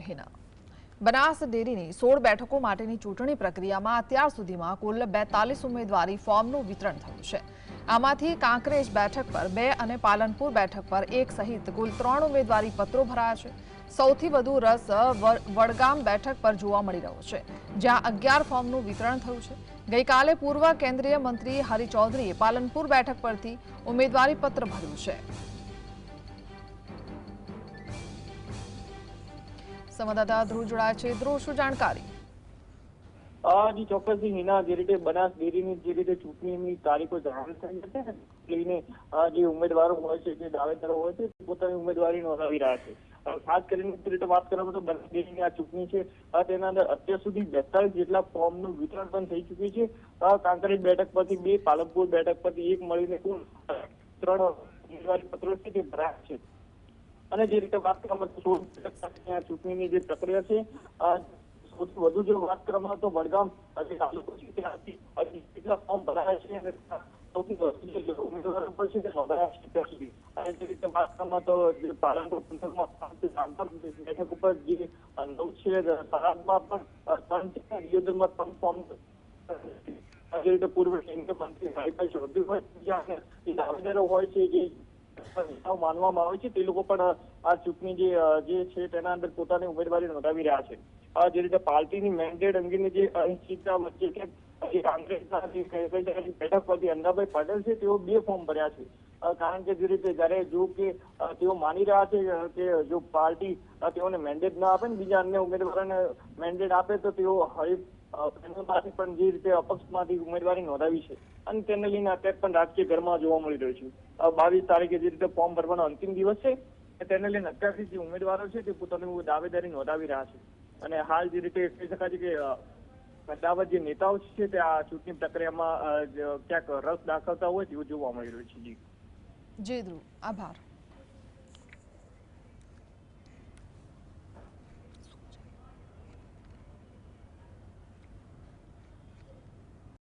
હિના। બનાસ ડેરીની 16 બેઠકો માટેની ચૂંટણી પ્રક્રિયામાં અત્યાર સુધીમાં કુલ 42 ઉમેદવારી ફોર્મનું વિતરણ થયું છે। આમાંથી કાંકરેજ બેઠક પર 2 અને પાલનપુર બેઠક પર 1 સહિત કુલ 3 ઉમેદવારી પત્રો ભરાયા છે। સૌથી વધુ રસ વડગામ બેઠક પર જોવા મળી રહ્યો છે, જ્યાં 11 ફોર્મનું વિતરણ થયું છે। ગઈકાલે પૂર્વ કેન્દ્રીય મંત્રી હરિ ચૌધરીએ પાલનપુર બેઠક પરથી ઉમેદવારી પત્ર ભર્યું છે। સંવાદદાતા ધ્રુવ જોડાયા છે। ધ્રુવ, શું જાણકારી? જી ચોક્કસથી હિના, જે રીતે બનાસ ડેરીની જે રીતે ચૂંટણીની તારીખો જાહેર થઈ છે ને, લઈને જે ઉમેદવારો હોય છે, જે દાવેદારો હોય છે, પોતાની ઉમેદવારી નોંધાવી રહ્યા છે। ખાસ કરીને જે રીતે વાત કરવામાં તો બનાસ ડેરીની આ ચૂંટણી છે, તેના અંદર અત્યાર સુધી 42 જેટલા ફોર્મનું વિતરણ પણ થઈ ચૂક્યું છે। કાંકરેજ બેઠક પરથી 2, પાલનપુર બેઠક પરથી 1 મળીને કુલ 3 ઉમેદવારી પત્રો છે તે ભરાયા છે। અને જે રીતે વાત કરવામાં તો 16 બેઠક આ ચૂંટણીની જે પ્રક્રિયા છે, સૌથી વધુ જો વાત કરવામાં તો વડગામ જે તાલુકો છે ત્યાંથી કેટલા ફોર્મ ભરાયા છે અને સૌથી વધુ જે ઉમેદવારો પર છે તે નોંધાયા છે ત્યાં સુધી। અને જે રીતે વાત કરવામાં તો જે પાલનપુર પંથકમાં બેઠક ઉપર જે 9 છે, થરાદમાં પણ 3 છે, દિયોદરમાં 3 ફોર્મ જે રીતે પૂર્વ કેન્દ્રીય મંત્રી હરિભાઈ ચૌધરી હોય, જ્યાં દાવેદારો હોય છે, જે માનવામાં આવે છે, તે લોકો પણ આ ચૂંટણી જે છે તેના અંદર પોતાની ઉમેદવારી નોંધાવી રહ્યા છે। જે રીતે પાર્ટીની મેન્ડેટ અંગેની જે અનિશ્ચિતતા વચ્ચે કે કોંગ્રેસના બેઠક પરથી અન્નાભાઈ પટેલ છે, તેઓ 2 ફોર્મ ભર્યા છે। કારણ કે જે રીતે જયારે જો કે તેઓ માની રહ્યા છે કે જો પાર્ટી તેઓને મેન્ડેટ ના આપે ને બીજા અન્ય ઉમેદવારોને મેન્ડેટ આપે તો તેઓ હરીફમાંથી પણ જે રીતે અપક્ષમાંથી ઉમેદવારી નોંધાવી છે અને તેને લઈને અત્યારે પણ રાજકીય ગરમા જોવા મળી રહ્યો છે। 22 તારીખે જે રીતે ફોર્મ ભરવાનો અંતિમ દિવસ છે, તેને લઈને અત્યારથી જે ઉમેદવારો છે તે પોતાની દાવેદારી નોંધાવી રહ્યા છે। અને હાલ જે રીતે કહી શકાય છે કે અમદાવાદ જે નેતાઓ છે તે આ ચૂંટણી પ્રક્રિયામાં ક્યાંક રસ દાખવતા હોય તેવું જોવા મળી રહ્યું છે। જી ધ્રુવ, આભાર।